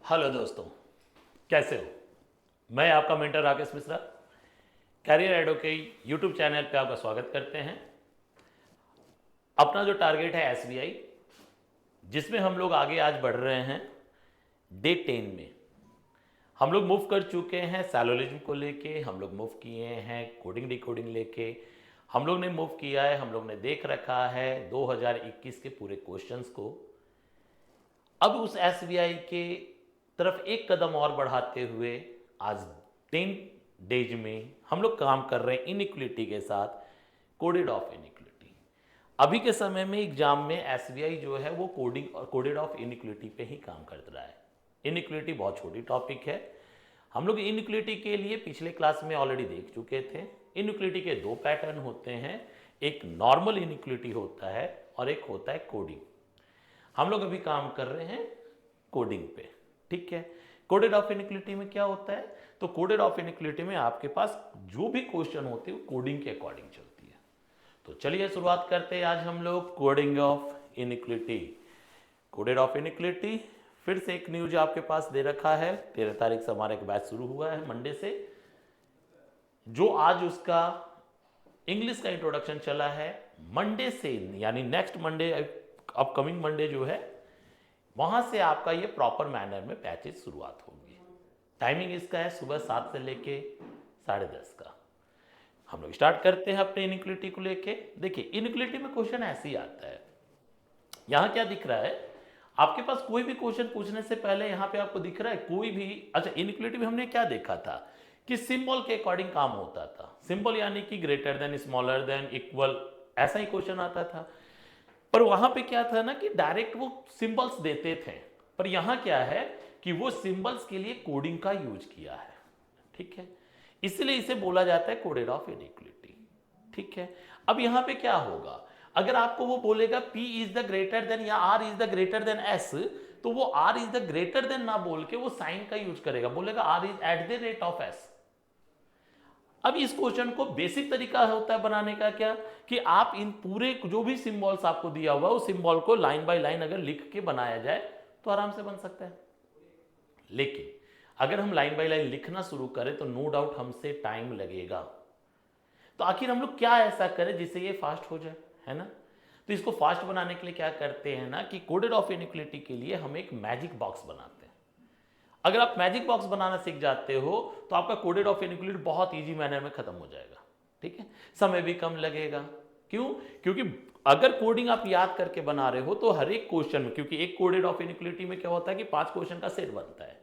Hello दोस्तों, कैसे हो? मैं आपका mentor Rakesh Mishra career advocate YouTube channel पे आपका स्वागत करते हैं। अपना जो टारगेट है एसबीआई, जिसमें हम लोग आगे आज बढ़ रहे हैं डे 10 में। हम लोग मूव कर चुके हैं सैलोलिज्म को लेके, हम लोग मूव किए हैं कोडिंग डिकोडिंग लेके, हम लोग ने मूव किया है, हम लोग ने देख रखा है 2021 के पूरे क्वेश्चंस को। अब उस एसबीआई के तरफ एक कदम और बढ़ाते हुए आज 10 डेज में हम लोग काम कर रहे हैं इनइक्विलिटी के साथ, कोडेड ऑफ इनइक्विलिटी। अभी के समय में एग्जाम में एसबीआई जो है वो कोडिंग और कोडेड ऑफ इनइक्विलिटी पे ही काम कर रहा है। इनइक्विलिटी बहुत छोटी टॉपिक है। हम लोग इनइक्विलिटी के लिए पिछले क्लास में ऑलरेडी देख चुके थे। इनइक्विलिटी के दो पैटर्न होते हैं, एक नॉर्मल इनइक्विलिटी होता है और एक होता है कोडिंग। हम लोग अभी काम कर रहे हैं कोडिंग पे, ठीक है। कोडेड ऑफ इनइक्विलिटी में क्या होता है? तो कोडेड ऑफ इनइक्विलिटी में आपके पास जो भी क्वेश्चन होते हैं वो कोडिंग के अकॉर्डिंग चलती है। तो चलिए शुरुआत करते हैं आज हम लोग कोडिंग ऑफ इनइक्विलिटी। कोडेड ऑफ इनइक्विलिटी फिर से एक न्यूज आपके पास दे रखा है। 13 तारीख से हमारा एक बैच शुरू हुआ है मंडे से, जो आज उसका इंग्लिश का इंट्रोडक्शन चला है। मंडे से यानी नेक्स्ट मंडे, अपकमिंग मंडे जो है, वहां से आपका ये प्रॉपर मैनर में बैचेस शुरुआत होगी। टाइमिंग इसका है सुबह 7 से लेके 10:30 का। हम लोग स्टार्ट करते हैं अपने इनइक्विलिटी को लेके। देखिए इनइक्विलिटी में क्वेश्चन ऐसे ही आता है। यहां क्या दिख रहा है आपके पास? कोई भी क्वेश्चन पूछने से पहले यहां पे आपको दिख रहा है कोई भी। अच्छा, इनइक्विलिटी में हमने क्या देखा था कि सिंबल के अकॉर्डिंग काम होता था। सिंबल यानी कि greater than, smaller than, equal, ऐसा ही क्वेश्चन आता था। पर वहां पे क्या था ना कि डायरेक्ट वो सिंबल्स देते थे, पर यहां क्या है कि वो सिंबल्स के लिए कोडिंग का यूज किया है, ठीक है। इसलिए इसे बोला जाता है कोडेड ऑफ इनइक्विलिटी, ठीक है। अब यहां पे क्या होगा, अगर आपको वो बोलेगा P is the greater than या R is the greater than S, तो वो R is the greater than ना बोल के वो साइन का यूज करेगा, बोलेगा R is eight the rate of S। अब इस क्वेश्चन को बेसिक तरीका होता है बनाने का क्या, कि आप इन पूरे जो भी सिंबल्स आपको दिया हुआ है उस सिंबल को लाइन बाय लाइन अगर लिख के बनाया जाए तो आराम से बन सकता है। लेकिन अगर हम लाइन बाय लाइन लिखना शुरू करें तो नो डाउट हमसे टाइम लगेगा। तो आखिर हम लोग क्या ऐसा करें जिससे ये फास्ट हो जाए, है ना। तो इसको फास्ट बनाने के लिए क्या करते हैं ना कि कोडेड ऑफ इनइक्विलिटी के लिए हम एक मैजिक बॉक्स बनाते हैं। अगर आप मैजिक बॉक्स बनाना सीख जाते हो तो आपका कोडेड ऑफ इनइक्विलिटी बहुत इजी मैनर में खत्म हो जाएगा, ठीक है। समय भी कम लगेगा। क्यों? क्योंकि अगर कोडिंग आप याद करके बना रहे हो तो हर एक क्वेश्चन में, क्योंकि एक कोडेड ऑफ इनइक्विलिटी में क्या होता है कि 5 क्वेश्चन का सेट बनता है।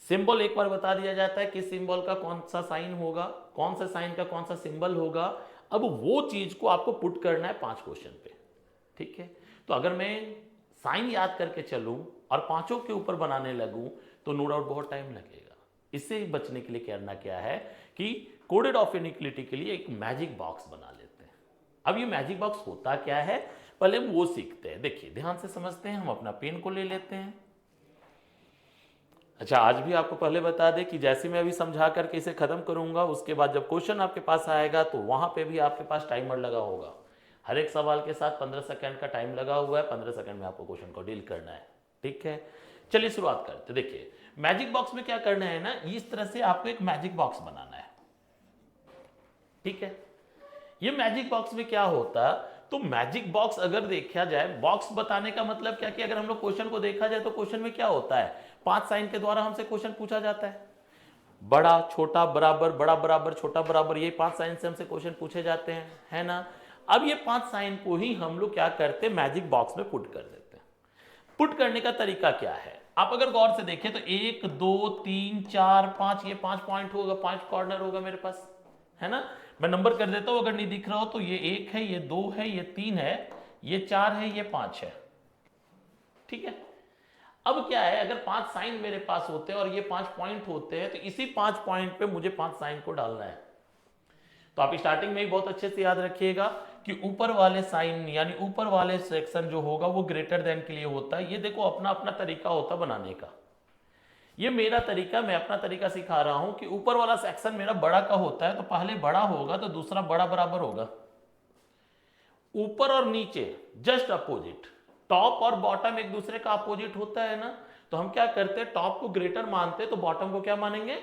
सिंबल एक बार बता दिया जाता है कि सिंबल का कौन सा साइन होगा, कौन सा साइन का कौन सा सिंबल होगा। अब वो चीज को आपको पुट करना है 5 क्वेश्चन पे, ठीक है। तो अगर मैं साइन याद करके चलूं और पांचों के ऊपर बनाने लगूं तो नो डाउट बहुत टाइम लगेगा। इससे बचने के लिए करना क्या है कि कोडेड ऑफ इनइक्विलिटी के लिए एक मैजिक बॉक्स बना लेते हैं। अब ये मैजिक बॉक्स होता क्या है पहले हम वो सीखते हैं। देखिए ध्यान से समझते हैं। हम अपना पेन को ले लेते हैं। अच्छा, आज भी आपको पहले बता दें कि जैसे मैं अभी समझा करके इसे खत्म करूंगा, उसके बाद जब क्वेश्चन आपके पास आएगा तो वहां पे भी आपके पास टाइमर लगा होगा। हर एक सवाल के साथ 15 सेकंड का टाइम लगा हुआ है। 15 सेकंड में आपको क्वेश्चन को डील करना है, ठीक है। चलिए शुरुआत करते। देखिए मैजिक बॉक्स में क्या करना है ना, इस तरह से आपको एक मैजिक बॉक्स बनाना है, ठीक है। ये मैजिक बॉक्स में क्या होता, तो मैजिक बॉक्स अगर देखा जाए, बॉक्स बताने का मतलब क्या कि अगर हम लोग क्वेश्चन को देखा जाए तो क्वेश्चन में क्या होता है, 5 साइन के द्वारा हमसे क्वेश्चन पूछा जाता है। बड़ा छोटा बराबर, बड़ा बराबर छोटा बराबर, ये 5 साइन से हमसे क्वेश्चन पूछे जाते हैं, है ना। अब ये 5 साइन को ही हम लोग क्या करते हैं, मैजिक बॉक्स में पुट कर देते हैं। पुट करने का तरीका क्या है, आप अगर गौर से देखें तो 1 2 3 4 5, ये 5 पॉइंट होगा, 5 कॉर्नर होगा मेरे पास, है ना। मैं नंबर कर देता हूं अगर नहीं दिख रहा हो तो, ये 1 है, ये 2 है, ये 3 है, ये 4 है, ये 5 है, ठीक है। अब क्या है, अगर 5 साइन मेरे पास होते हैं और ये 5 पॉइंट होते हैं तो इसी 5 पॉइंट पे मुझे 5 साइन को डालना है। तो आप स्टार्टिंग में ही बहुत अच्छे से याद रखिएगा कि ऊपर वाले साइन यानी ऊपर वाले सेक्शन जो होगा वो ग्रेटर देन के लिए होता है। ये देखो अपना अपना तरीका होता बनाने का। ये मेरा तरीका, मैं अपना तरीका सिखा रहा हूं कि ऊपर वाला सेक्शन मेरा बड़ा का होता है तो पहले बड़ा होगा तो दूसरा बड़ा बराबर होगा। ऊपर और नीचे जस्ट अपोजिट, टॉप और बॉटम एक दूसरे का अपोजिट होता है ना, तो हम क्या करते हैं, टॉप को ग्रेटर मानते हैं तो बॉटम को क्या मानेंगे,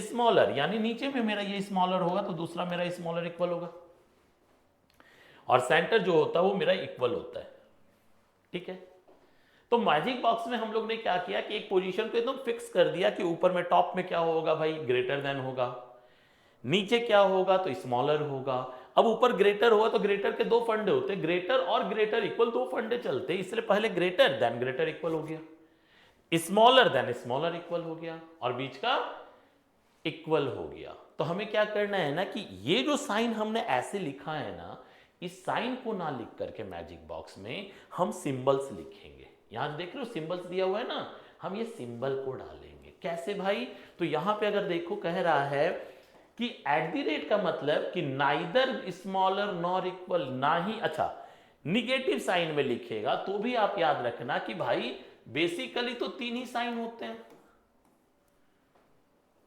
स्मॉलर। यानी नीचे में मेरा ये स्मॉलर होगा तो दूसरा मेरा स्मॉलर इक्वल होगा, और सेंटर जो होता है वो मेरा इक्वल होता है। ठीक है, तो मैजिक बॉक्स में हम लोग ने क्या किया कि एक पोजीशन को एकदम फिक्स कर दिया कि ऊपर में टॉप में क्या होगा भाई, ग्रेटर देन होगा, नीचे क्या होगा तो स्मॉलर होगा। अब ऊपर ग्रेटर होगा तो ग्रेटर के दो फंडे होते हैं, ग्रेटर और ग्रेटर इक्वल दो फंडे चलते हैं, इसलिए पहले ग्रेटर देन ग्रेटर इक्वल हो गया, स्मॉलर देन स्मॉलर इक्वल हो गया, और बीच का इक्वल हो गया। तो हमें क्या करना है ना कि ये जो साइन हमने ऐसे लिखा है ना, इस साइन को ना लिख करके मैजिक बॉक्स में हम सिंबल्स लिखेंगे। यहां देख रहे हो सिंबल्स दिया हुआ है ना, हम ये सिंबल को डालेंगे। कैसे भाई, तो यहां पे अगर देखो कह रहा है कि एट द रेट का मतलब कि नाइदर स्मॉलर नॉर इक्वल, ना ही, अच्छा निगेटिव साइन में लिखेगा तो भी आप याद रखना कि भाई बेसिकली तो तीन ही साइन होते हैं,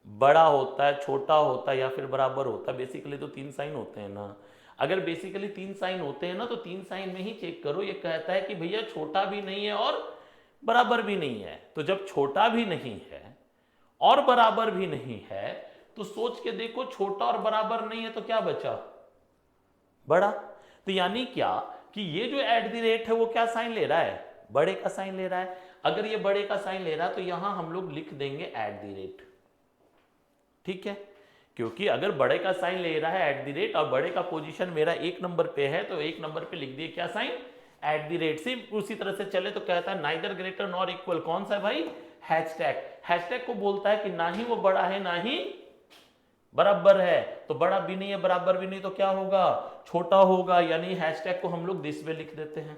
बड़ा होता है, छोटा होता है या फिर बराबर होता है, बेसिकली तो तीन साइन होते हैं ना। अगर बेसिकली तीन साइन होते हैं ना तो तीन साइन में ही चेक करो, ये कहता है कि भैया छोटा भी नहीं है और बराबर भी नहीं है। तो जब छोटा भी नहीं है और बराबर भी नहीं है तो सोच के देखो, छोटा और बराबर नहीं है तो क्या बचा, बड़ा। तो यानी क्या कि ये जो एट द रेट है वो क्या साइन ले रहा है, बड़े का साइन ले रहा है। अगर ये बड़े का साइन ले रहा है तो यहां हम लोग लिख देंगे एट द रेट। ठीक है, क्योंकि अगर बड़े का साइन ले रहा है एट द रेट और बड़े का पोजीशन मेरा एक नंबर पे है तो एक नंबर पे लिख दिए क्या साइन, एट द रेट। से उसी तरह से चले तो कहता है नाइदर ग्रेटर नॉर इक्वल, कौन सा भाई, हैशटैग। हैशटैग को बोलता है कि ना ही वो बड़ा है ना ही बराबर है, तो बड़ा भी नहीं है बराबर भी नहीं तो क्या होगा, छोटा होगा। यानी हैशटैग को हम लोग दिस वे लिख देते हैं,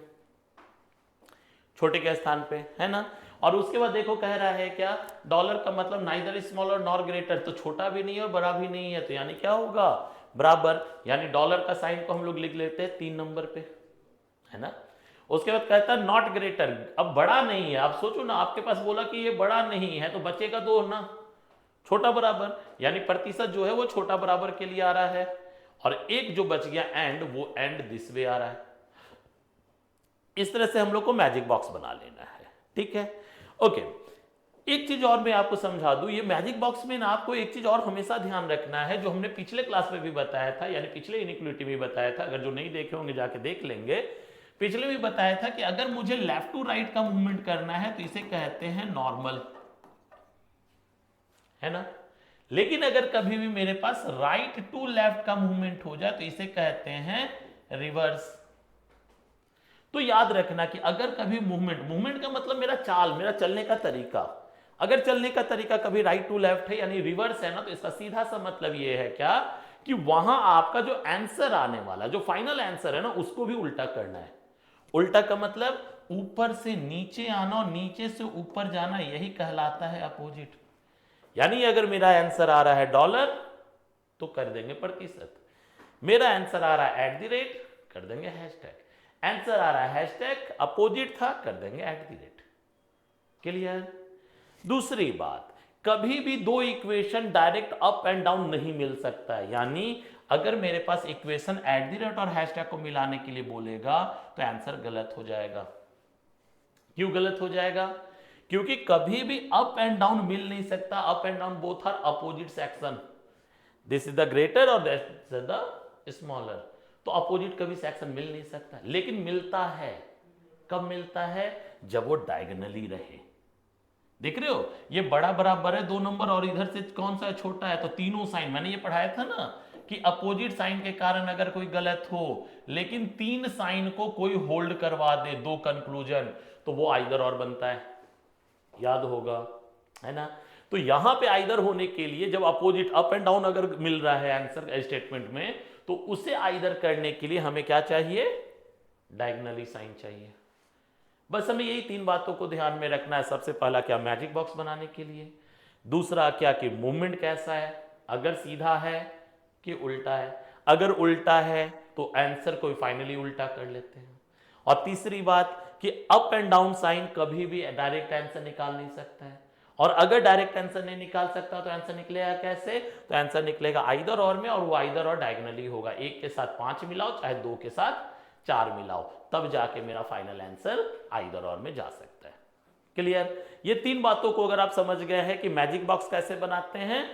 छोटे के स्थान पे, है ना। और उसके बाद देखो कह रहा है क्या, डॉलर का मतलब नाइदर स्मॉलर नॉर ग्रेटर, तो छोटा भी नहीं है और बड़ा भी नहीं है, तो यानी क्या होगा, बराबर। यानी डॉलर का साइन को हम लोग लिख लेते हैं 3 नंबर पे, है ना। उसके बाद कहता है नॉट ग्रेटर, अब बड़ा नहीं है। आप सोचो ना, आपके पास बोला कि ये बड़ा नहीं है तो बचेगा 2 ना, छोटा बराबर, यानी प्रतिशत जो है वो छोटा बराबर के लिए आ रहा है, और एक जो बच गया एंड, वो एंड दिस वे आ रहा है। इस तरह से हम लोग को मैजिक बॉक्स बना लेना है। ठीक है, ओके। एक चीज और मैं आपको समझा दूं, ये मैजिक बॉक्स में ना आपको एक चीज और हमेशा ध्यान रखना है, जो हमने पिछले क्लास में भी बताया था, यानी पिछले इनइक्वालिटी में बताया था, अगर जो नहीं देखे होंगे जाके देख लेंगे। पिछले में बताया था कि अगर मुझे लेफ्ट टू राइट का मूवमेंट करना है तो इसे कहते हैं नॉर्मल, है ना। लेकिन अगर कभी भी मेरे पास राइट टू लेफ्ट का मूवमेंट हो जाए तो इसे कहते हैं रिवर्स। तो याद रखना कि अगर कभी मूवमेंट का मतलब मेरा चाल, मेरा चलने का तरीका, अगर चलने का तरीका कभी राइट टू लेफ्ट है यानी रिवर्स है ना, तो इसका सीधा सा मतलब ये है क्या कि वहां आपका जो आंसर आने वाला, जो फाइनल आंसर है ना, उसको भी उल्टा करना है। उल्टा का मतलब ऊपर से नीचे आना और नीचे से ऊपर जाना, यही कहलाता है अपोजिट। यानी अगर मेरा आंसर आ रहा है डॉलर तो कर देंगे प्रतिशत, मेरा आंसर आ रहा है एट द रेट कर देंगे हैशटैग, आंसर आ रहा है हैशटैग अपोजिट था कर देंगे एट द रेट। क्लियर। दूसरी बात, कभी भी दो equation direct up and down नहीं मिल सकता है। यानी अगर मेरे पास इक्वेशन एट द रेट और हैशटैग को मिलाने के लिए बोलेगा तो आंसर गलत हो जाएगा। क्यों गलत हो जाएगा, क्योंकि कभी भी अप एंड डाउन मिल नहीं सकता। Up and down both are opposite section, this is the greater और दिस इज द स्मॉलर, तो अपोजिट कभी सेक्शन मिल नहीं सकता। लेकिन मिलता है, कब मिलता है, जब वो डायगोनली रहे। देख रहे हो, ये बड़ा बराबर है 2 नंबर और इधर से कौन सा छोटा है, तो तीनों साइन, मैंने ये पढ़ाया था ना कि अपोजिट साइन के कारण अगर कोई गलत हो लेकिन 3 साइन को कोई होल्ड करवा दे, 2 कंक्लूजन, तो वो आइदर और बनता है, याद होगा, है ना। तो यहां पे आइदर होने के लिए जब अपोजिट अप एंड डाउन अगर मिल रहा है आंसर स्टेटमेंट में, तो उसे आइदर करने के लिए हमें क्या चाहिए, डायगोनली साइन चाहिए। बस हमें यही 3 बातों को ध्यान में रखना है। सबसे पहला क्या, मैजिक बॉक्स बनाने के लिए। दूसरा क्या कि मूवमेंट कैसा है, अगर सीधा है कि उल्टा है। अगर उल्टा है तो आंसर को फाइनली उल्टा कर लेते हैं। और तीसरी बात कि अप एंड डाउन साइन कभी भी डायरेक्ट आंसर निकाल नहीं सकता है, और अगर डायरेक्ट आंसर नहीं निकाल सकता तो आंसर निकलेगा कैसे, तो आंसर निकलेगा आइदर और में, और वो आइदर और डायगोनली होगा। 1 के साथ 5 मिलाओ चाहे 2 के साथ 4 मिलाओ, तब जाके मेरा फाइनल आंसर आइदर और में जा सकता है। क्लियर? ये 3 बातों को अगर आप समझ गए हैं कि मैजिक बॉक्स कैसे बनाते हैं,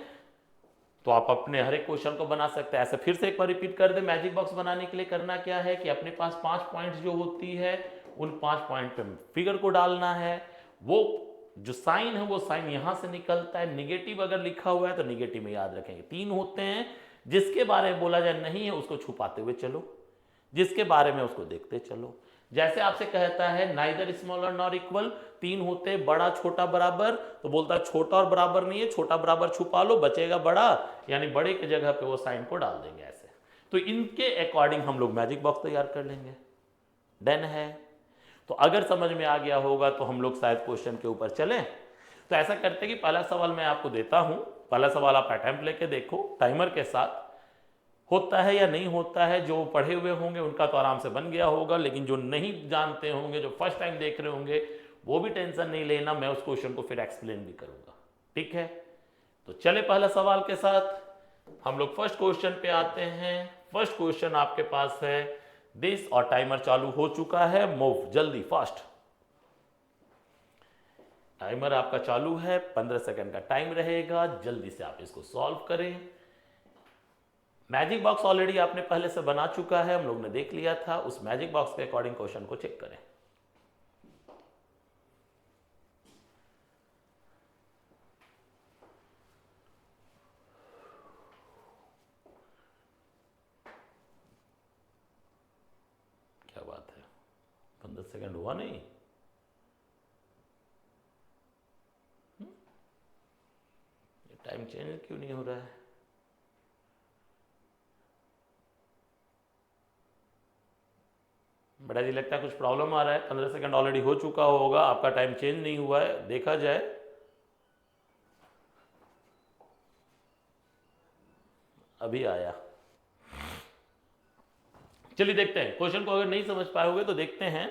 तो आप अपने हर एक क्वेश्चन को बना सकते हैं। ऐसे फिर से एक बार रिपीट कर दे, मैजिक बॉक्स बनाने के लिए करना क्या है कि अपने पास 5 पॉइंट्स जो होती है, उन 5 पॉइंट पे फिगर को डालना है। वो जो साइन है वो साइन यहां से निकलता है। निगेटिव अगर लिखा हुआ है तो निगेटिव में याद रखेंगे 3 होते हैं। जिसके बारे में बोला जाए नहीं है उसको छुपाते हुए चलो, जिसके बारे में उसको देखते चलो। जैसे आपसे कहता है नाइदर स्मॉलर नॉर इक्वल, 3 होते बड़ा छोटा बराबर, तो बोलता है छोटा और बराबर नहीं है, छोटा बराबर छुपा लो, बचेगा बड़ा, यानी बड़े की जगह पे वो साइन को डाल देंगे ऐसे। तो इनके अकॉर्डिंग हम लोग मैजिक बॉक्स तैयार कर लेंगे। डन है? तो अगर समझ में आ गया होगा तो हम लोग शायद क्वेश्चन के ऊपर चलें। तो ऐसा करते कि पहला सवाल मैं आपको देता हूं, पहला सवाल आप अटेम्प्ट लेके देखो, टाइमर के साथ होता है या नहीं होता है। जो पढ़े हुए होंगे उनका तो आराम से बन गया होगा, लेकिन जो नहीं जानते होंगे, जो फर्स्ट टाइम देख रहे होंगे, वो भी टेंशन नहीं लेना, मैं उस क्वेश्चन को फिर एक्सप्लेन भी करूंगा। ठीक है? तो चले पहला सवाल के साथ हम लोग फर्स्ट क्वेश्चन पे आते हैं। फर्स्ट क्वेश्चन आपके पास है दिस, और टाइमर चालू हो चुका है। मूव, जल्दी फास्ट। टाइमर आपका चालू है, 15 सेकंड का टाइम रहेगा, जल्दी से आप इसको सॉल्व करें। मैजिक बॉक्स ऑलरेडी आपने पहले से बना चुका है, हम लोग ने देख लिया था। उस मैजिक बॉक्स के अकॉर्डिंग क्वेश्चन को चेक करें। क्या बात है, 15 सेकंड हुआ नहीं? ये टाइम चेंज क्यों नहीं हो रहा है? बड़ा जी लगता है कुछ प्रॉब्लम आ रहा है। 15 सेकंड ऑलरेडी हो चुका होगा, आपका टाइम चेंज नहीं हुआ है, देखा जाए। अभी आया। चलिए देखते हैं क्वेश्चन को। अगर नहीं समझ पाए होगे तो देखते हैं।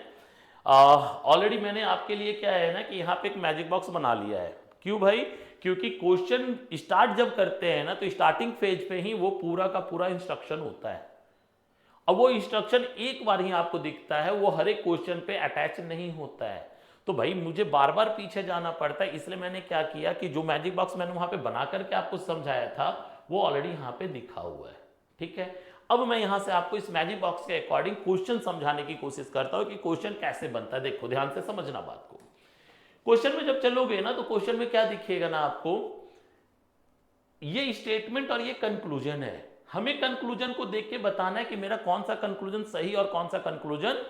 ऑलरेडी मैंने आपके लिए क्या है ना कि यहाँ पे एक मैजिक बॉक्स बना लिया है। क्यों भाई? क्योंकि क्वेश्चन स्टार्ट जब करते हैं ना तो स्टार्टिंग फेज पे ही वो पूरा का पूरा इंस्ट्रक्शन होता है। अब वो इंस्ट्रक्शन एक बार ही आपको दिखता है, वो हर एक क्वेश्चन पे अटैच नहीं होता है। तो भाई मुझे बार बार पीछे जाना पड़ता है, इसलिए मैंने क्या किया कि जो मैजिक बॉक्स मैंने वहां पे बना करके आपको समझाया था वो ऑलरेडी यहाँ पे दिखा हुआ है। ठीक है? अब मैं यहां से आपको इस मैजिक बॉक्स के अकॉर्डिंग क्वेश्चन समझाने की कोशिश करता हूं कि क्वेश्चन कैसे बनता है। देखो ध्यान से समझना बात को। क्वेश्चन में जब चलोगे ना तो क्वेश्चन में क्या दिखेगा ना आपको, ये स्टेटमेंट और ये कंक्लूजन है। हमें कंक्लूजन को देख के बताना है कि मेरा कौन सा कंक्लूजन सही और कौन सा कंक्लूजन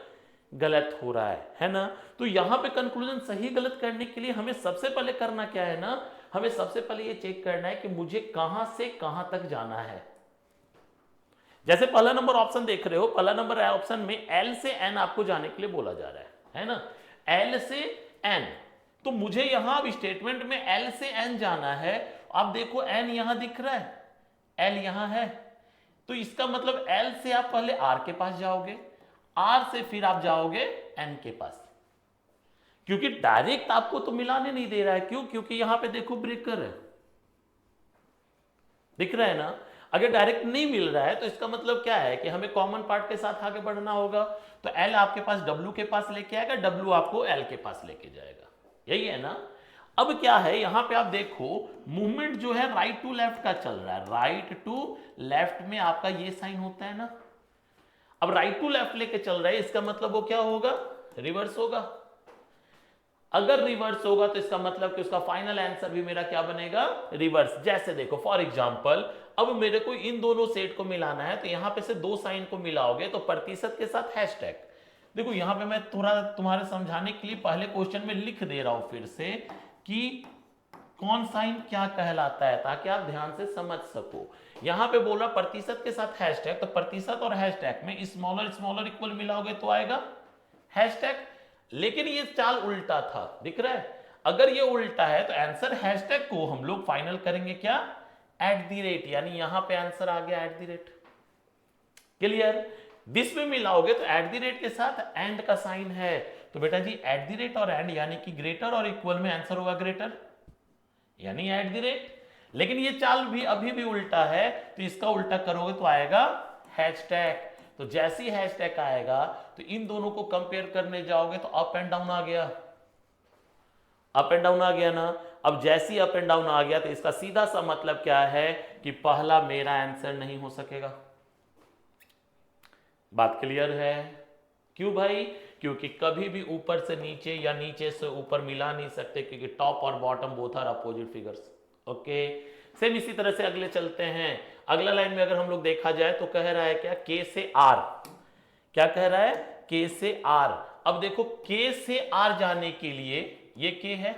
गलत हो रहा है ना? तो यहां पे कंक्लूजन सही गलत करने के लिए हमें सबसे पहले करना क्या है ना, हमें सबसे पहले ये चेक करना है कि मुझे कहां से कहां तक जाना है। जैसे पहला नंबर ऑप्शन देख रहे हो, पहला नंबर ऑप्शन में एल से एन आपको जाने के लिए बोला जा रहा है ना? एल से एन, तो मुझे यहां अब स्टेटमेंट में एल से एन जाना है। आप देखो एन यहां दिख रहा है, एल यहां है, तो इसका मतलब एल से आप पहले आर के पास जाओगे, आर से फिर आप जाओगे एन के पास। क्योंकि डायरेक्ट आपको तो मिलाने नहीं दे रहा है। क्यों? क्योंकि यहां पे देखो ब्रेकर है, दिख रहा है ना? अगर डायरेक्ट नहीं मिल रहा है तो इसका मतलब क्या है कि हमें कॉमन पार्ट के साथ आगे बढ़ना होगा। तो एल आपके पास डब्ल्यू के पास लेके आएगा, डब्ल्यू आपको एल के पास लेके जाएगा। यही है ना? अब क्या है यहां पे आप देखो मूवमेंट जो है राइट टू लेफ्ट का चल रहा है। राइट टू लेफ्ट में आपका ये साइन होता है ना। अब राइट टू लेफ्ट लेके चल रहा है, इसका मतलब वो क्या होगा? रिवर्स होगा। अगर रिवर्स होगा तो इसका मतलब कि उसका फाइनल आंसर भी मेरा क्या बनेगा? रिवर्स। जैसे देखो फॉर एग्जांपल, अब मेरे को इन दोनों सेट को मिलाना है, तो यहां पे से 2 साइन को मिलाओगे तो प्रतिशत के साथ हैशटैग। देखो यहां पे मैं थोड़ा तुम्हारे समझाने के लिए पहले क्वेश्चन में लिख दे रहा हूं फिर से कि कौन साइन क्या कहलाता है, ताकि आप ध्यान से समझ सको। यहां पे बोला प्रतिशत के साथ हैशटैग, तो प्रतिशत और हैशटैग में स्मॉलर इक्वल मिलाओगे तो आएगा हैशटैग। लेकिन ये चाल उल्टा था, दिख रहा है? अगर ये उल्टा है तो आंसर हैशटैग को हम लोग फाइनल करेंगे क्या? @, यानी यहां पे आंसर आ गया @। क्लियर? दिस में मिलाओगे तो @ के साथ एंड का साइन है, तो बेटा जी @ और एंड यानी कि ग्रेटर और इक्वल में आंसर होगा ग्रेटर, यानी @। लेकिन ये चाल भी अभी भी उल्टा है, तो इसका उल्टा करोगे तो आएगा हैशटैग। तो जैसी हैशटैग आएगा तो इन दोनों को कंपेयर करने जाओगे तो अप एंड डाउन आ गया, अप एंड डाउन आ गया ना। अब जैसी अप एंड डाउन आ गया तो इसका सीधा सा मतलब क्या है कि पहला मेरा आंसर नहीं हो सकेगा। बात क्लियर है? क्यों भाई? क्योंकि कभी भी ऊपर से नीचे या नीचे से ऊपर मिला नहीं सकते, क्योंकि टॉप और bottom both are opposite figures. Okay, same इसी तरह से अगले चलते हैं। अगला लाइन में अगर हम लोग देखा जाए तो कह रहा है क्या, के से आर। क्या कह रहा है? के से आर। अब देखो के से आर जाने के लिए ये के है,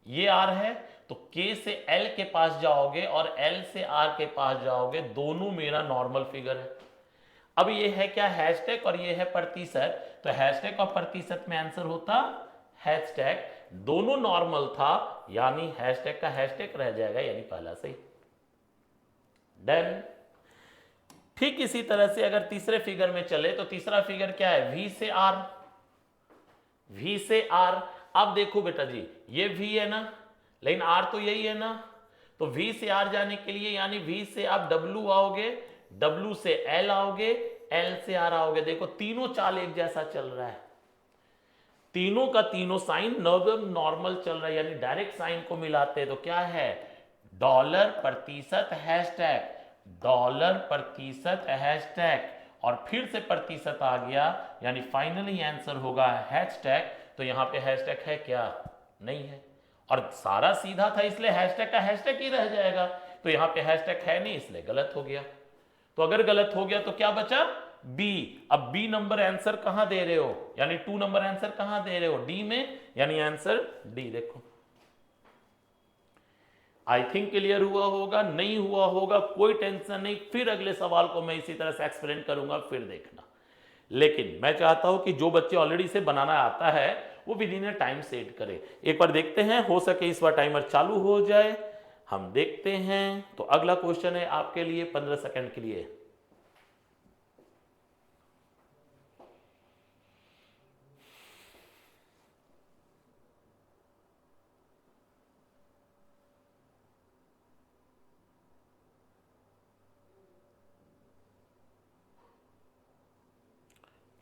ये आर है, तो के से एल के पास जाओगे और एल से आर के पास जाओगे, दोनों मेरा नॉर्मल फिगर है। अब ये है क्या, हैशटैग, और ये है प्रतिशत। तो हैशटैग और प्रतिशत में आंसर होता हैशटैग। दोनों नॉर्मल था यानी हैशटैग का हैशटैग रह जाएगा, यानी पहला सही। डन। ठीक इसी तरह से अगर तीसरे फिगर में चले तो तीसरा फिगर क्या है, वी से आर। वी से आर। अब देखो बेटा जी, ये वी है ना, लेकिन आर तो यही है ना, तो वी से आर जाने के लिए यानी वी से आप डब्ल्यू आओगे, डब्ल्यू से एल आओगे, एल से आर आओगे। देखो तीनों चाल एक जैसा चल रहा है, तीनों का तीनों साइन नॉर्मल चल रहा है, यानी डायरेक्ट साइन को मिलाते तो क्या है, डॉलर प्रतिशत हैशटैग, डॉलर प्रतिशत हैशटैग, और फिर से प्रतिशत आ गया, यानी फाइनली आंसर होगा हैशटैग। तो यहां पे हैशटैग है क्या? नहीं है, और सारा सीधा था इसलिए हैशटैग का हैशटैग ही रह जाएगा। तो यहां पे हैशटैग है नहीं इसलिए गलत हो गया। तो अगर गलत हो गया तो क्या बचा, बी। अब बी नंबर आंसर कहां दे रहे हो, यानी 2 नंबर आंसर कहां दे रहे हो, डी में, यानी आंसर डी। देखो आई थिंक क्लियर हुआ होगा, नहीं हुआ होगा कोई टेंशन नहीं, फिर अगले सवाल को मैं इसी तरह से एक्सप्लेन करूंगा, फिर देखना। लेकिन मैं चाहता हूं कि जो बच्चे ऑलरेडी से बनाना आता है वो विद इन टाइम सेट करे। एक बार देखते हैं, हो सके इस बार टाइमर चालू हो जाए, हम देखते हैं। तो अगला क्वेश्चन है आपके लिए 15 सेकंड के लिए।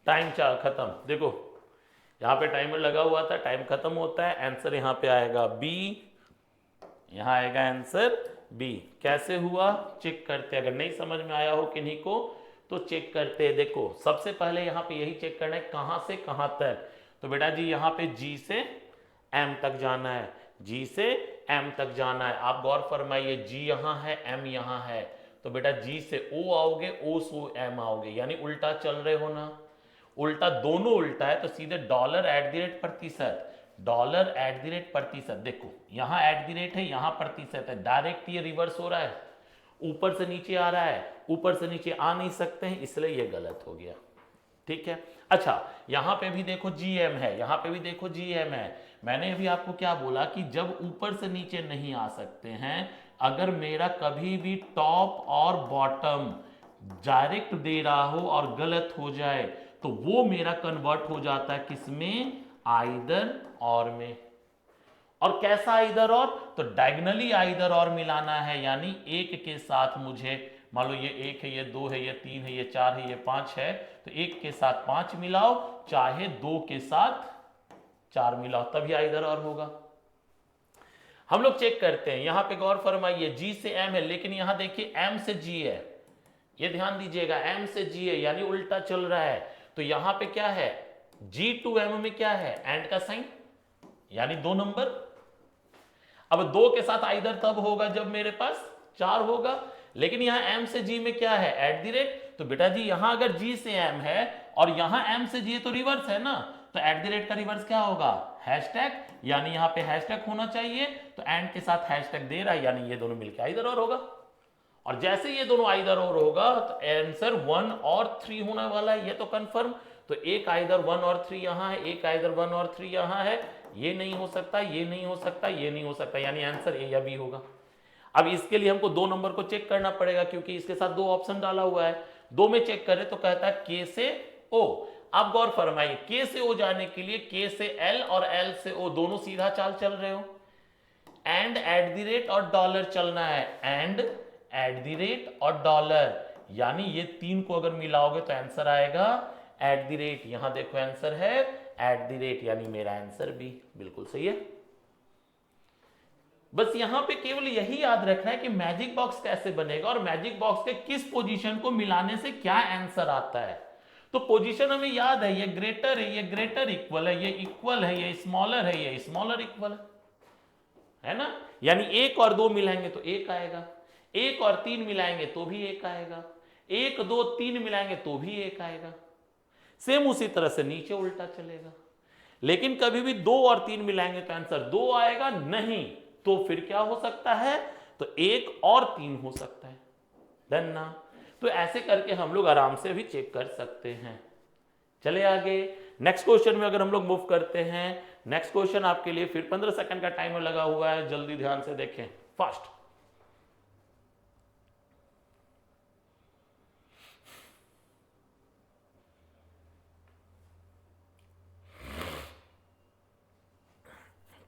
टाइम खत्म। देखो यहां पे टाइमर लगा हुआ था, टाइम खत्म होता है, आंसर यहां पे आएगा बी, यहां आएगा आंसर बी। कैसे हुआ चेक करते, अगर नहीं समझ में आया हो किन्हीं को तो चेक करते हैं। देखो सबसे पहले यहां पे यही चेक करना है कहां से कहां तक। तो बेटा जी यहां पे जी से एम तक जाना है, जी से एम तक जाना है। आप गौर फरमाइए, जी यहां है, एम यहां है, तो बेटा जी से ओ आओगे, ओ से एम आओगे, यानी उल्टा चल रहे हो ना, उल्टा, दोनों उल्टा है, तो सीधे डॉलर एट द रेट प्रतिशत, डॉलर एट द रेट प्रतिशत। देखो यहां एट द रेट है, यहां प्रतिशत है, डायरेक्ट ये रिवर्स हो रहा है, ऊपर से नीचे आ रहा है, ऊपर से नीचे आ नहीं सकते हैं, इसलिए ये गलत हो गया। ठीक है, अच्छा यहां पे भी देखो जीएम है, यहां पे भी देखो जीएम है। मैंने अभी आपको क्या बोला कि जब ऊपर से नीचे नहीं आ सकते हैं, अगर मेरा कभी भी टॉप और बॉटम डायरेक्ट दे रहा हो और गलत हो जाए तो वो मेरा कन्वर्ट हो जाता है किसमें, आइदर और में। और कैसा आइदर और, तो डायगनली आइदर और मिलाना है, यानी एक के साथ मुझे, मान लो ये 1 है, ये 2 है, ये 3 है, ये 4 है, ये 5 है, तो 1 के साथ 5 मिलाओ, चाहे 2 के साथ 4 मिलाओ, तभी आइदर और होगा। हम लोग चेक करते हैं, यहां पे गौर फरमाइए, जी से एम है, लेकिन यहां देखिए एम से जी है, ये ध्यान दीजिएगा, एम से जी है, यानी उल्टा चल रहा है। तो यहां पे क्या है, जी टू एम में क्या है, एंड का साइन, यानी 2 नंबर। अब 2 के साथ आइदर तब होगा जब मेरे पास 4 होगा, लेकिन यहां एम से जी में क्या है, एट द रेट। तो बेटा जी यहां अगर जी से एम है और यहां एम से जी है तो रिवर्स है ना, तो एट द रेट का रिवर्स क्या होगा, हैशटैग, यानी यहां पे हैशटैग होना चाहिए, तो एंड के साथ हैशटैग दे रहा है, यानी ये दोनों मिलकर आइदर और होगा। और जैसे ये दोनों आइदर और होगा तो आंसर 1 और 3 होने वाला है, ये तो कंफर्म। तो एक आइदर 1 और 3 यहां है, एक आइदर 1 और 3 यहां है, ये नहीं हो सकता, ये नहीं हो सकता, ये नहीं हो सकता, यानी आंसर ए या बी होगा। अब इसके लिए हमको 2 नंबर को चेक करना पड़ेगा, क्योंकि इसके साथ 2 ऑप्शन डाला हुआ है। 2 में चेक करें तो कहता है के से ओ। आप गौर फरमाइए, के से ओ जाने के लिए के से एल और एल से ओ दोनों सीधा चाल चल रहे हो, एंड एट द रेट और डॉलर चलना है, एंड एट द रेट और डॉलर, यानी ये 3 को अगर मिलाओगे तो आंसर आएगा एट द रेट। यहां देखो आंसर है एट द रेट, यानी मेरा आंसर बी बिल्कुल सही है। बस यहां पे केवल यही याद रखना है कि मैजिक बॉक्स कैसे बनेगा और मैजिक बॉक्स के किस पोजीशन को मिलाने से क्या आंसर आता है। तो पोजीशन हमें याद है, ये ग्रेटर है, ये ग्रेटर इक्वल है, ये इक्वल है, ये स्मॉलर है, ये स्मॉलर इक्वल है ना। यानी 1 और 2 मिलाएंगे तो 1 आएगा, 1 और 3 मिलाएंगे तो भी 1 आएगा, 1 2 3 मिलाएंगे तो भी 1 आएगा। सेम उसी तरह से नीचे उल्टा चलेगा। लेकिन कभी भी 2 और 3 मिलाएंगे तो आंसर 2 आएगा नहीं, तो फिर क्या हो सकता है, तो 1 और 3 हो सकता है। डन ना। तो ऐसे करके हम लोग आराम से भी चेक कर सकते हैं। चले आगे नेक्स्ट क्वेश्चन में अगर हम लोग मूव करते हैं। नेक्स्ट क्वेश्चन आपके लिए फिर 15 सेकंड का टाइमर लगा हुआ है, जल्दी ध्यान से देखें, फास्ट।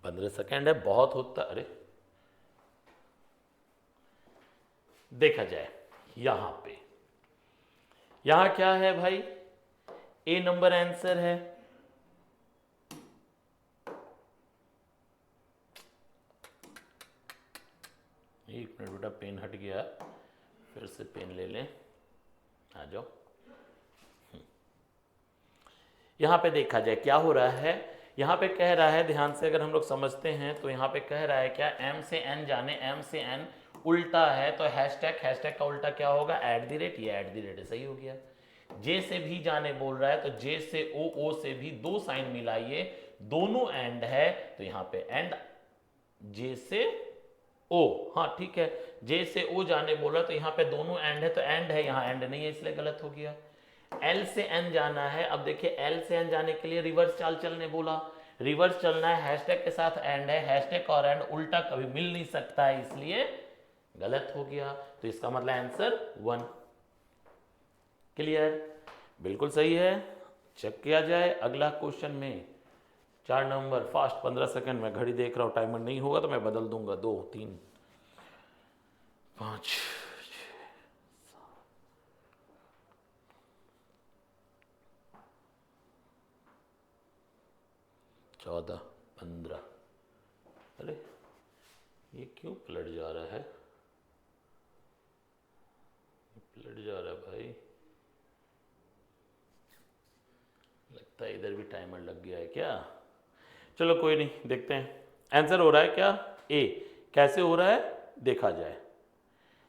पंद्रह सेकेंड है, बहुत होता। अरे देखा जाए यहां पे, यहां क्या है भाई, ए नंबर आंसर है। एक मिनट बेटा, पेन हट गया, फिर से पेन ले लें, आ जाओ। यहां पे देखा जाए क्या हो रहा है। यहां पे कह रहा है, ध्यान से अगर हम लोग समझते हैं तो यहां पे कह रहा है क्या, एम से एन जाने, एम से एन उल्टा है तो हैशटैग, हैशटैग का उल्टा क्या होगा, एट द रेट। ये एट द रेट सही हो गया। जे से भी जाने बोल रहा है तो जे से ओ, ओ से भी 2 साइन मिलाइए, दोनों एंड है तो यहां पे एंड, जे से ओ, हाँ ठीक है, जे से ओ जाने बोला तो यहां पे दोनों एंड है तो एंड है, यहां एंड नहीं है इसलिए गलत हो गया। एल से एन जाना है, अब देखिए एल से एन जाने के लिए रिवर्स चाल चलने बोला, रिवर्स चलना है, हैशटैग के साथ एंड है, हैशटैग और एंड उल्टा कभी मिल नहीं सकता है इसलिए गलत हो गया। तो इसका मतलब आंसर 1। क्लियर, बिल्कुल सही है। चेक किया जाए अगला क्वेश्चन में 4 नंबर, फास्ट 15 सेकंड में घड़ी देख रहा हूं, टाइमर नहीं होगा तो मैं बदल दूंगा। 2 3 5 14 15। अरे ये क्यों पलट जा रहा है, पलट जा रहा है भाई, लगता है इधर भी टाइमर लग गया है क्या। चलो कोई नहीं, देखते हैं आंसर हो रहा है क्या, ए। कैसे हो रहा है देखा जाए,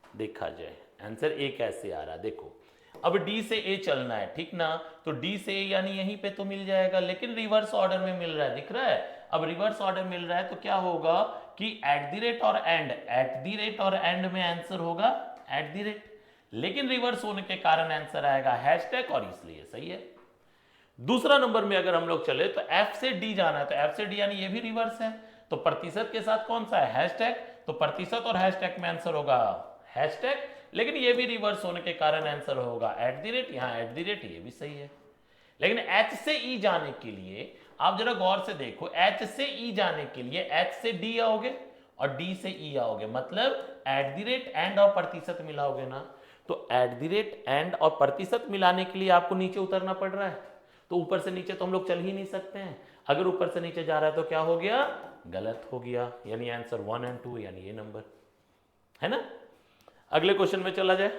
देखा जाए आंसर ए कैसे आ रहा है। देखो अब डी से ए चलना है, ठीक ना, तो डी से ए यानी यहीं पे तो मिल जाएगा, लेकिन रिवर्स ऑर्डर में मिल रहा है, दिख रहा है। अब रिवर्स ऑर्डर मिल रहा है तो क्या होगा कि एट द रेट और एंड, एट द रेट और एंड में आंसर होगा एट द रेट, लेकिन रिवर्स होने के कारण आंसर आएगा हैशटैग, और इसलिए सही है। दूसरा नंबर में अगर हम लोग चले तो एफ से डी जाना है, तो एफ से डी यानी ये भी रिवर्स है, तो प्रतिशत के साथ कौन सा है, हैशटैग, तो प्रतिशत और हैशटैग में आंसर होगा हैशटैग, लेकिन ये भी रिवर्स होने के कारण आंसर होगा एट द रेट, यहां एट द रेट, ये भी सही है। लेकिन एच से ई जाने के लिए आप जरा गौर से देखो, एच से ई जाने के लिए एच से डी आओगे और डी से ई आओगे, मतलब एट द रेट एंड और प्रतिशत मिलाओगे ना, तो एट द रेट एंड और प्रतिशत मिलाने के लिए आपको नीचे उतरना पड़ रहा है, तो ऊपर से नीचे तो हम लोग चल ही नहीं सकते हैं। अगर ऊपर से नीचे जा रहा है तो क्या हो गया, गलत हो गया, यानी आंसर 1 और 2, यानी ये नंबर है ना। अगले क्वेश्चन में चला जाए।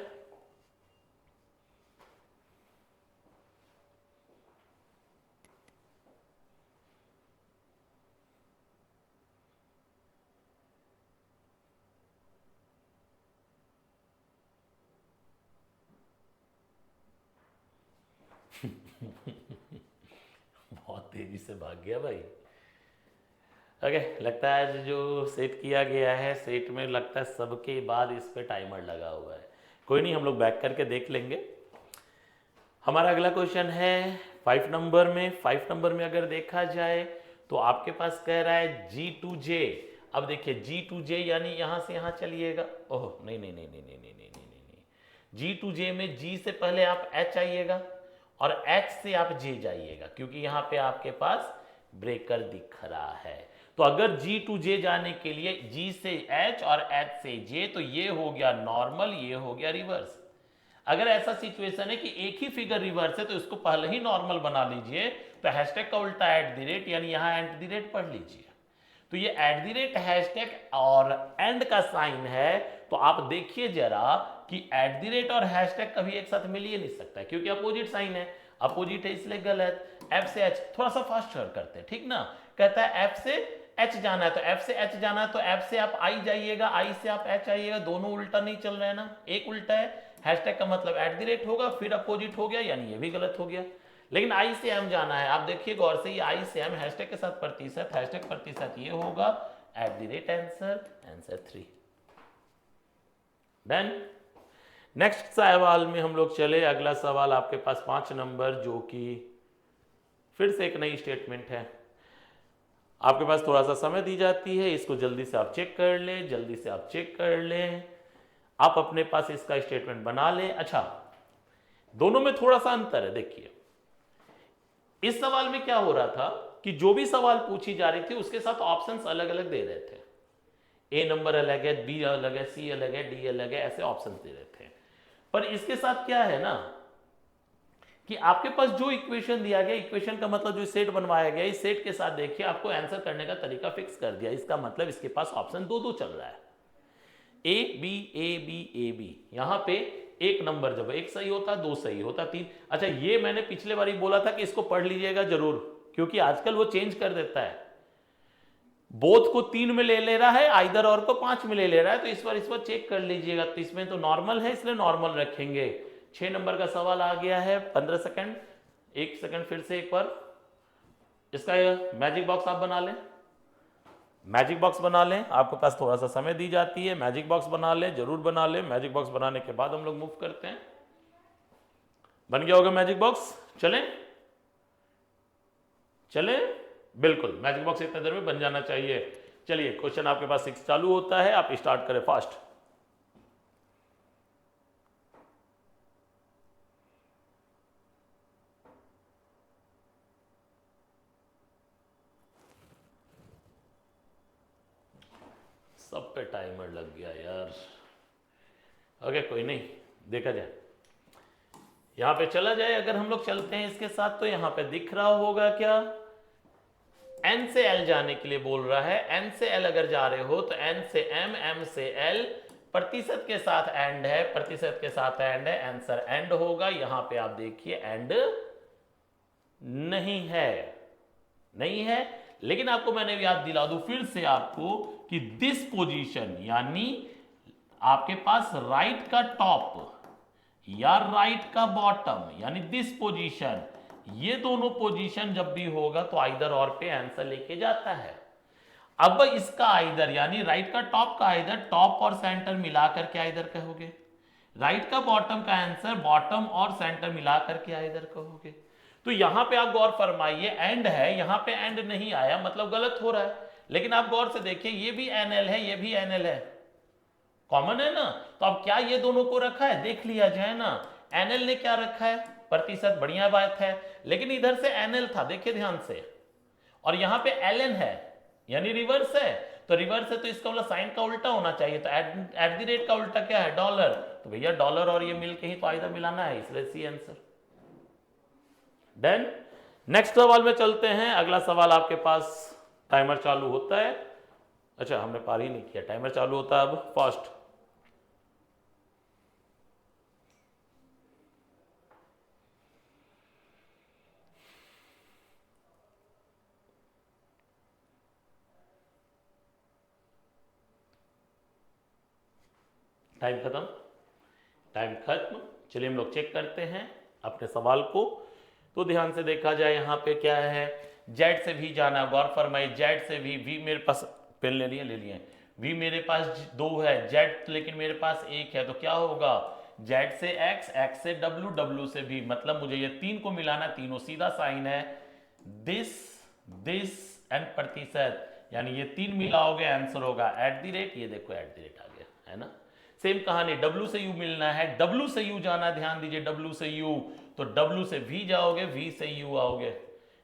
बहुत तेजी से भाग गया भाई। ओके, लगता है जो सेट किया गया है, सेट में लगता है सबके बाद इस पे टाइमर लगा हुआ है। कोई नहीं, हम लोग बैक करके देख लेंगे। हमारा अगला क्वेश्चन है 5 नंबर में। 5 नंबर में अगर देखा जाए तो आपके पास कह रहा है G2J। अब देखिए G2J यानी यहां से यहां चलिएगा, ओह नहीं नहीं नहीं नहीं नहीं नहीं नहीं नहीं नहीं, G2J में G से पहले आप H आइएगा और H से आप J जाइएगा, क्योंकि यहां पे आपके पास ब्रेकर दिख रहा है। तो अगर G2J जाने के लिए G से H और H से J, तो ये हो गया नॉर्मल, ये हो गया रिवर्स। अगर ऐसा सिचुएशन है कि एक ही फिगर रिवर्स है तो इसको पहले ही नॉर्मल बना लीजिए, तो हैशटैग का उल्टा @ यानी यहां @ पढ़ लीजिए। तो ये @ हैशटैग और एंड का साइन है, तो आप देखिए जरा कि @ और हैशटैग कभी एक साथ मिल ही नहीं सकता, क्योंकि अपोजिट साइन है, अपोजिट है इसलिए गलत। F से H, थोड़ा सा फास्ट करते हैं, ठीक ना। कहता है F से H जाना है, तो F से H जाना है तो F से आप I जाइएगा, I से आप H आइएगा, दोनों उल्टा नहीं चल रहे हैं ना, एक उल्टा है। हैशटैग का मतलब @ होगा, फिर अपोजिट हो गया, यानी ये भी गलत हो गया। लेकिन I से M जाना है, आप देखिए गौर से, ये I से M हैशटैग के साथ प्रतिशत, हैशटैग प्रतिशत ये होगा @ आंसर 3। डन। नेक्स्ट सवाल में हम लोग चले। अगला सवाल आपके पास 5 नंबर, जो कि फिर से एक नई स्टेटमेंट है। आपके पास थोड़ा सा समय दी जाती है, इसको जल्दी से आप चेक कर लें, जल्दी से आप चेक कर लें, आप अपने पास इसका स्टेटमेंट बना लें। अच्छा, दोनों में थोड़ा सा अंतर है। देखिए इस सवाल में क्या हो रहा था कि जो भी सवाल पूछी जा रही थी उसके साथ ऑप्शंस अलग अलग दे रहे थे। ए नंबर अलग है, बी अलग है, सी अलग है, डी अलग है, ऐसे ऑप्शंस दे रहे थे। पर इसके साथ क्या है ना कि आपके पास जो इक्वेशन दिया गया, इक्वेशन का मतलब जो सेट बनवाया गया, इस सेट के साथ देखिए आपको आंसर करने का तरीका फिक्स कर दिया। इसका मतलब इसके पास ऑप्शन दो चल रहा है, A B A B A B. यहां पे एक नंबर जब एक सही होता, दो सही होता, तीन। अच्छा, ये मैंने पिछले बार ही बोला था कि इसको पढ़ लीजिएगा जरूर, क्योंकि आजकल वो चेंज कर देता है, बोथ को 3 में ले रहा है, आइदर और को 5 में ले रहा है। तो इस बार चेक कर लीजिएगा। तो इसमें तो नॉर्मल है, इसलिए नॉर्मल रखेंगे। 6 नंबर का सवाल आ गया है, 15 सेकंड, 1 सेकंड फिर से एक बार इसका मैजिक बॉक्स आप बना लें, मैजिक बॉक्स बना लें। आपके पास थोड़ा सा समय दी जाती है, मैजिक बॉक्स बना लें, जरूर बना लें। मैजिक बॉक्स बनाने के बाद हम लोग मूव करते हैं। बन गया होगा मैजिक बॉक्स? चलें चलें, बिल्कुल मैजिक बॉक्स इतने देर में बन जाना चाहिए। चलिए, क्वेश्चन आपके पास 6 चालू होता है, आप स्टार्ट करें फास्ट। सब पे टाइमर लग गया यार। ओके, कोई नहीं, देखा जाए। यहां पे चला जाए, अगर हम लोग चलते हैं इसके साथ, तो यहां पे दिख रहा होगा क्या, n से l जाने के लिए बोल रहा है। n से l अगर जा रहे हो तो n से m, m से l, प्रतिशत के साथ एंड है, प्रतिशत के साथ एंड है, आंसर एंड होगा। यहां पे आप देखिए एंड नहीं है, नहीं है। लेकिन आपको मैंने याद दिला दूं फिर से आपको कि दिस पोजीशन, यानी आपके पास राइट का टॉप या राइट का बॉटम, यानी दिस पोजीशन, ये दोनों पोजीशन जब भी होगा तो आइदर और पे आंसर लेके जाता है। अब इसका आइदर, यानी राइट का टॉप का आइदर, टॉप और सेंटर मिलाकर के आइदर कहोगे, राइट का बॉटम का आंसर बॉटम और सेंटर मिलाकर के आइदर कहोगे। तो यहां पे आप गौर फरमाइए, एंड है, यहां पे एंड नहीं आया, मतलब गलत हो रहा है। लेकिन आप गौर से देखिए, ये भी एनएल है, ये भी एनएल है, कॉमन है ना। तो अब क्या ये दोनों को रखा है, देख लिया जाए ना। एनएल ने क्या रखा है, प्रतिशत, बढ़िया बात है। लेकिन इधर से एनएल था, देखिए ध्यान से, और यहां पे एलएन है, यानी रिवर्स है। तो रिवर्स है तो इसका मतलब साइन का उल्टा होना चाहिए। तो @ का उल्टा क्या है, डॉलर। तो भैया डॉलर और ये मिलके ही तो आइदर मिलाना है, इसलिए सी आंसर। डन। नेक्स्ट सवाल में चलते हैं। अगला सवाल आपके पास, टाइमर चालू होता है। अच्छा, हमने पार ही नहीं किया, टाइमर चालू होता है अब, फास्ट। टाइम खत्म, टाइम खत्म। चलिए हम लोग चेक करते हैं अपने सवाल को। तो ध्यान से देखा जाए, यहाँ पे क्या है, जेड से भी जाना, गौर फरमाइए, जेड से भी मेरे पास, पेन ले लिए, वी मेरे पास 2 है, जेड लेकिन मेरे पास 1 है। तो क्या होगा, जेड से एक्स, एक्स से डब्ल्यू, डब्ल्यू से भी, मतलब मुझे ये 3 को मिलाना, तीनों सीधा साइन है, दिस दिस एंड प्रतिशत, यानी ये 3 मिलाओगे आंसर होगा @ ये देखो @ आ गया, है ना। सेम कहानी, W से U मिलना है, W से U जाना, ध्यान दीजिए, W से U, तो W से V जाओगे, V से U आओगे,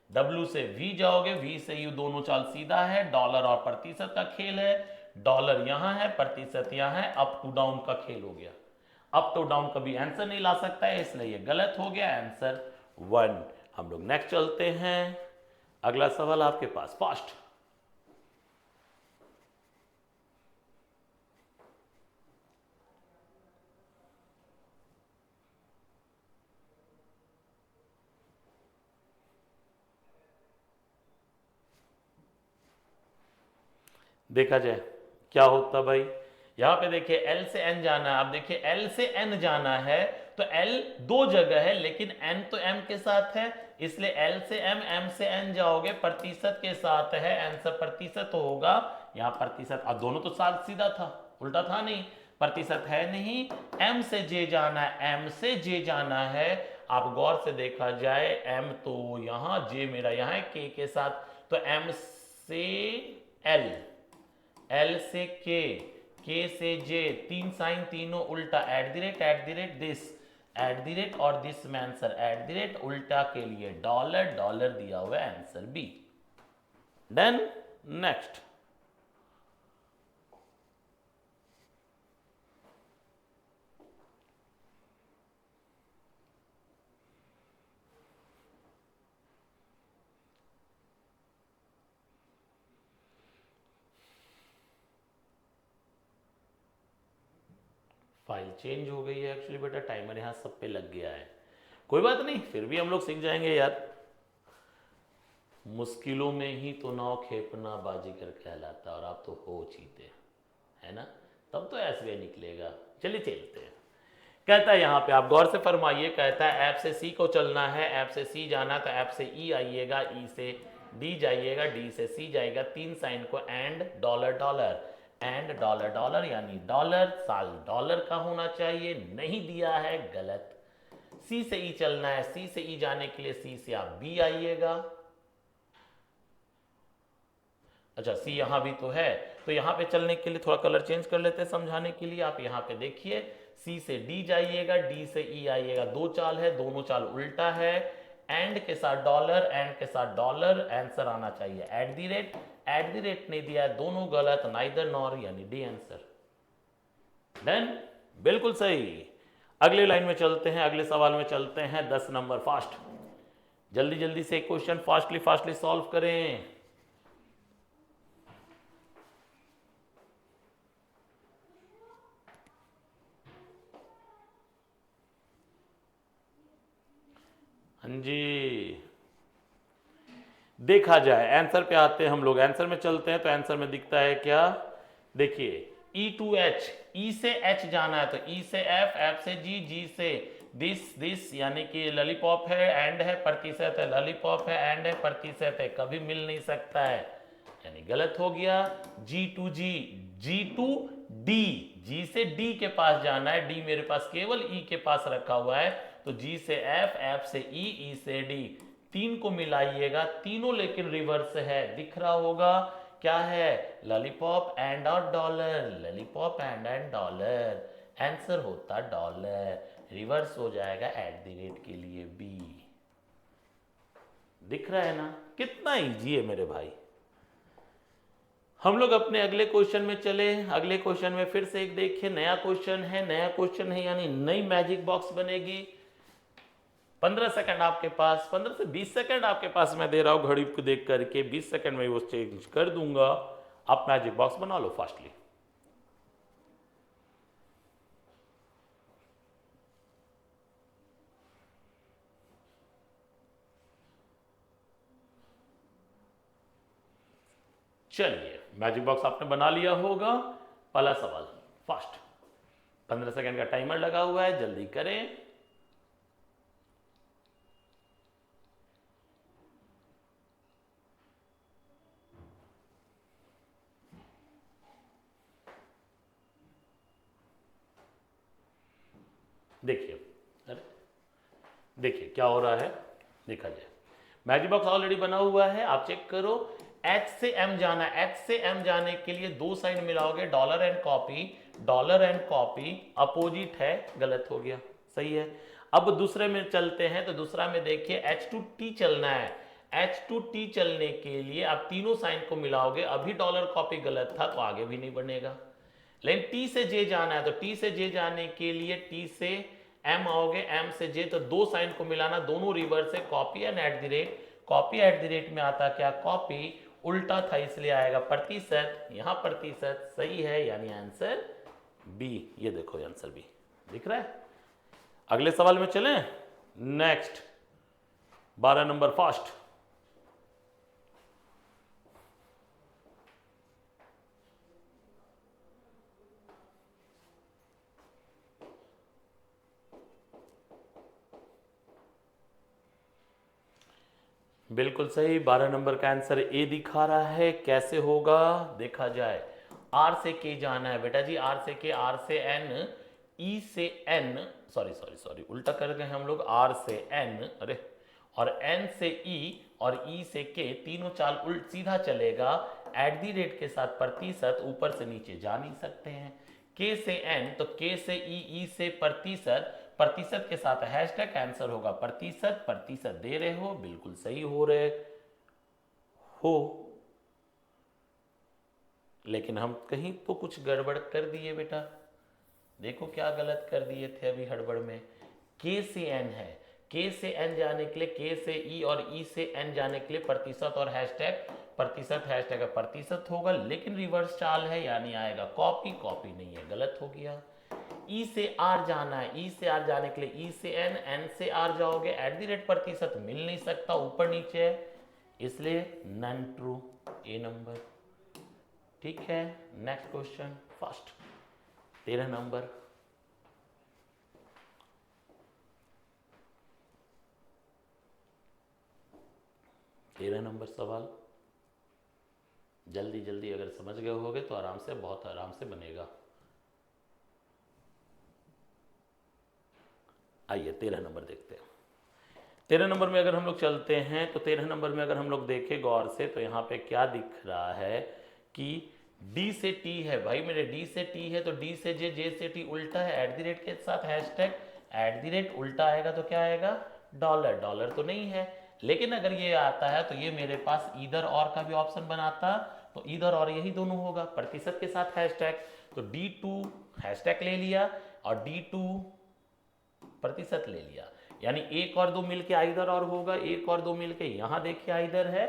W से V जाओगे, V से U, दोनों चाल सीधा है। डॉलर और प्रतिशत का खेल है, डॉलर यहां है, प्रतिशत यहां है, अप टू डाउन का खेल हो गया। अप तो डाउन कभी आंसर नहीं ला सकता है, इसलिए ये गलत हो गया, आंसर 1। हम लोग नेक्स्ट चलते हैं, अगला सवाल आपके पास, फास्ट। देखा जाए क्या होता भाई। यहां पे देखिए L से N जाना है, आप देखिए L से N जाना है तो L दो जगह है लेकिन N तो M के साथ है, इसलिए L से M, M से N जाओगे, प्रतिशत के साथ है, आंसर प्रतिशत होगा। यहाँ प्रतिशत, अब दोनों तो साथ सीधा था, उल्टा था नहीं, प्रतिशत है नहीं, M से J जाना है, M से J जाना है। आप गौर से देखा जाए M तो यहाँ, J मेरा यहाँ है K के साथ, तो M से L, L से K से J, तीन साइन तीनों उल्टा, at the rate this, at the rate और दिस में आंसर एट द रेट, उल्टा के लिए डॉलर, डॉलर दिया हुआ है, answer B. Done, next. File change हो गई है एक्चुअली बेटा, टाइमर यहाँ सब पे लग गया है, कोई बात नहीं, फिर भी हम लोग सीख जाएंगे यार। मुश्किलों में ही तो नाव खेपना बाजीगर कहलाता, और आप तो हो चीते, है ना, तब तो एसबीआई निकलेगा। चलिए चलते हैं। कहता है यहाँ पे, आप गौर से फरमाइए, कहता है ऐप से सी को चलना है, ऐप से सी जाना, तो ऐप से ई आइएगा, ई से डी जाइएगा, डी से सी जाएगा, तीन साइन को and dollar dollar, and dollar dollar, यानी डॉलर, साल डॉलर का होना चाहिए, नहीं दिया है, गलत। सी से ई चलना है, सी से ई जाने के लिए सी से आप बी आइएगा। अच्छा सी यहां भी तो है, तो यहां पे चलने के लिए थोड़ा कलर चेंज कर लेते हैं समझाने के लिए। आप यहां पे देखिए, सी से डी जाइएगा, डी से ई आइएगा, दो चाल है, दोनों चाल उल्टा है, एंड के साथ डॉलर, एंड के साथ डॉलर, आंसर आना चाहिए eight the rate, eight the rate नहीं दिया है, दोनों गलत, नाइदर नॉर, यानी डी आंसर। डन, बिल्कुल सही। अगले लाइन में चलते हैं, अगले सवाल में चलते हैं, 10 नंबर, फास्ट, जल्दी जल्दी से क्वेश्चन फास्टली फास्टली सॉल्व करें। हाँ जी, देखा जाए आंसर पे आते हैं हम लोग, आंसर में चलते हैं, तो आंसर में दिखता है क्या, देखिए E टू H, E से H जाना है, तो E से F, F से G, G से दिस, यानी कि लॉलीपॉप है, एंड है, प्रतिशत है, लॉलीपॉप है, एंड है, प्रतिशत है, कभी मिल नहीं सकता है, यानी गलत हो गया। G to G, G to D, G से D के पास जाना है, D मेरे पास केवल E के पास रखा हुआ है, तो G से F, F से E, E से D, तीन को मिलाइएगा, तीनों लेकिन रिवर्स है, दिख रहा होगा क्या है, लॉलीपॉप एंड और dollar, lollipop and dollar, answer होता डॉलर, रिवर्स हो जाएगा एट द रेट के लिए बी। दिख रहा है ना, कितना इजी है मेरे भाई। हम लोग अपने अगले क्वेश्चन में चले, अगले क्वेश्चन में फिर से एक देखिए, नया क्वेश्चन है, नया क्वेश्चन है यानी नई मैजिक बॉक्स बनेगी। 15 सेकंड आपके पास, 15 से 20 सेकंड आपके पास मैं दे रहा हूं घड़ी को देख करके, 20 सेकंड में वो चेंज कर दूंगा, आप मैजिक बॉक्स बना लो फास्टली। चलिए मैजिक बॉक्स आपने बना लिया होगा, पहला सवाल फास्ट, 15 सेकंड का टाइमर लगा हुआ है, जल्दी करें। देखिए, अरे देखिए क्या हो रहा है, देखा जाए, मैजिक बॉक्स ऑलरेडी बना हुआ है, आप चेक करो। H से M जाना, H से M जाने के लिए दो साइन मिलाओगे, dollar and copy, dollar and copy, opposite है, गलत हो गया, सही है। अब दूसरे में चलते हैं, तो दूसरा में देखिए H टू T चलना है, H टू T चलने के लिए आप तीनों साइन को मिलाओगे, अभी डॉलर कॉपी गलत था तो आगे भी नहीं बनेगा, लेकिन टी से जे जाना है, तो टी से जे जाने के लिए टी से एम आओगे, एम से जे, तो दो साइन को मिलाना, दोनों रिवर्स है, copy and eight the rate. Copy at the rate में आता क्या, कॉपी, उल्टा था इसलिए आएगा प्रतिशत, यहां प्रतिशत सही है, यानी आंसर बी। ये देखो आंसर बी दिख रहा है। अगले सवाल में चलें, नेक्स्ट 12 नंबर फास्ट। बिल्कुल सही, 12 नंबर का आंसर ए दिखा रहा है। कैसे होगा देखा जाए। आर से के जाना है बेटा जी, आर से के, आर से एन, ई से एन, सॉरी सॉरी सॉरी उल्टा कर गए हम लोग, आर से एन, अरे, और एन से ई और ई से के, तीनों चाल उल्ट सीधा चलेगा। एट दी रेट के साथ प्रतिशत, ऊपर से नीचे जा नहीं सकते हैं। के से एन, तो के से ई से प्रतिशत, प्रतिशत के साथ हैशटैग, आंसर होगा प्रतिशत। प्रतिशत दे रहे हो, बिल्कुल सही हो रहे हो, लेकिन हम कहीं तो कुछ गड़बड़ कर दिए बेटा। देखो क्या गलत कर दिए थे अभी हड़बड़ में। के से एन है, के से एन जाने के लिए, के से ई और ई से एन जाने के लिए प्रतिशत और हैशटैग, प्रतिशत हैशटैग प्रतिशत होगा, लेकिन रिवर्स चाल है, यानी आएगा कॉपी। कॉपी नहीं है, गलत हो गया। ई से आर जाना है, ई से आर जाने के लिए ई से एन, एन से आर जाओगे, एट द रेट प्रतिशत मिल नहीं सकता, ऊपर नीचे है, इसलिए नन ट्रू, ए नंबर। ठीक है, नेक्स्ट क्वेश्चन फर्स्ट, 13 नंबर। तेरह नंबर सवाल, जल्दी जल्दी अगर समझ गए होगे तो आराम से, बहुत आराम से बनेगा। आइए 13 नंबर देखते हैं। 13 नंबर में अगर हम लोग चलते हैं, तो 13 नंबर में अगर हम लोग देखें गौर से, तो यहाँ पे क्या दिख रहा है कि डी से टी है भाई मेरे, डी से टी है, तो डी से जे, जे से टी उल्टा है, एट द रेट के साथ हैशटैग, एट द रेट उल्टा आएगा तो क्या आएगा, डॉलर। डॉलर तो नहीं है, लेकिन अगर ये आता है तो ये मेरे पास इधर और का भी ऑप्शन बनाता, तो इधर और यही दोनों होगा, प्रतिशत के साथ हैशटैग, तो D2 हैशटैग ले लिया और D2 प्रतिशत ले लिया, यानी एक और दो मिलके आइदर और होगा, एक और दो मिलके यहां देखिए आइदर है,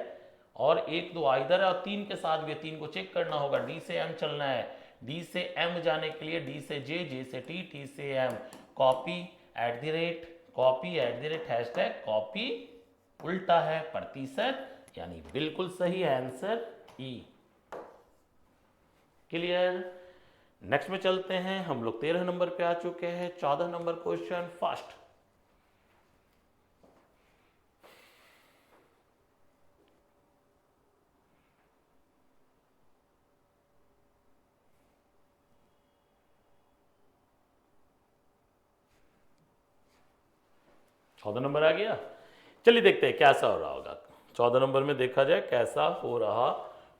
और एक दो आइदर है, और तीन के साथ भी, तीन को चेक करना होगा। डी से एम चलना है, डी से एम जाने के लिए डी से जे, जे से टी, टी से M, copy at the rate, copy at the rate hashtag, copy उल्टा है प्रतिशत, यानी बिल्कुल सही है आंसर ई। क्लियर। नेक्स्ट में चलते हैं, हम लोग 13 नंबर पे आ चुके हैं। 14 नंबर क्वेश्चन फर्स्ट। चौदह नंबर आ गया, चलिए देखते हैं कैसा हो रहा होगा। 14 नंबर में देखा जाए कैसा हो रहा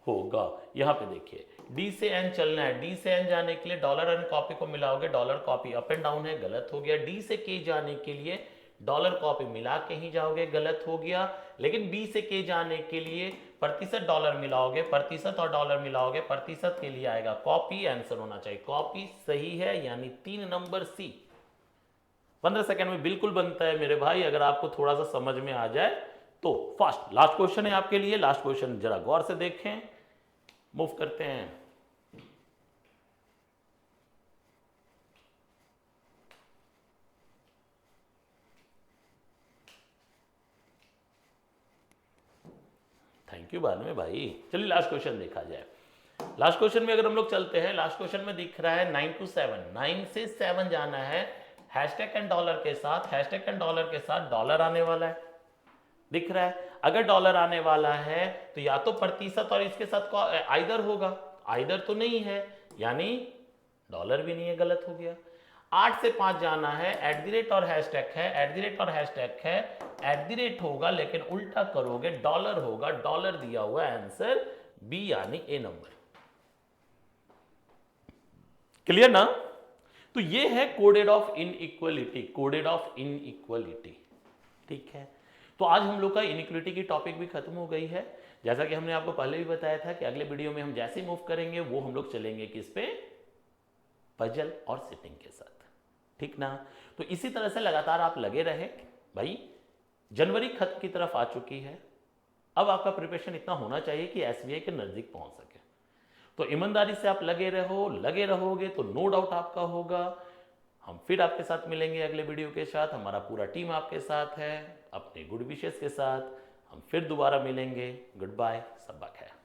होगा। यहां पे देखिए डी से एन चलना है, डी से एन जाने के लिए डॉलर एन कॉपी को मिलाओगे, dollar copy up and down है, गलत हो गया। डी से के जाने के लिए डॉलर कॉपी मिला के ही जाओगे, गलत हो गया। लेकिन बी से के जाने के लिए प्रतिशत डॉलर मिलाओगे, प्रतिशत और डॉलर मिलाओगे, प्रतिशत के लिए आएगा कॉपी, आंसर होना चाहिए कॉपी, सही है, यानी 3 नंबर सी। 15 सेकंड में बिल्कुल बनता है मेरे भाई, अगर आपको थोड़ा सा समझ में आ जाए तो। फास्ट लास्ट क्वेश्चन है आपके लिए, लास्ट क्वेश्चन जरा गौर से देखें, मूव करते हैं। थैंक यू बाद में भाई। चलिए लास्ट क्वेश्चन देखा जाए। लास्ट क्वेश्चन में अगर हम लोग चलते हैं, लास्ट क्वेश्चन में दिख रहा है 9 to 7, 9 से 7 जाना है, हैशटैग एंड डॉलर के साथ, हैशटैग एंड डॉलर के साथ डॉलर आने वाला है, दिख रहा है। अगर डॉलर आने वाला है तो या तो प्रतिशत और इसके साथ आइदर होगा, आइदर तो नहीं है, यानी डॉलर भी नहीं है, गलत हो गया। 8 से 5 जाना है, एट द रेट और हैशटैग है, एट द रेट और हैशटैग है, एट द रेट होगा, लेकिन उल्टा करोगे डॉलर होगा, डॉलर दिया हुआ आंसर बी, यानी ए नंबर। क्लियर ना। तो ये है coded of inequality, coded of inequality. ठीक है, तो आज हम लोग का इनइक्वलिटी की टॉपिक भी खत्म हो गई है। जैसा कि हमने आपको पहले भी बताया था कि अगले वीडियो में हम जैसे मूव करेंगे वो हम लोग चलेंगे किस पे, पजल और सिटिंग के साथ, ठीक ना। तो इसी तरह से लगातार आप लगे रहे भाई। जनवरी खत्म की तरफ आ चुकी है, अब आपका प्रिपरेशन इतना होना चाहिए कि एसबीआई के नज़दीक पहुंच सके। तो ईमानदारी से आप लगे रहोगे तो नो डाउट आपका होगा। हम फिर आपके साथ मिलेंगे अगले वीडियो के साथ, हमारा पूरा टीम आपके साथ है, अपने गुड विशेस के साथ हम फिर दोबारा मिलेंगे। गुड बाय, सब खैर।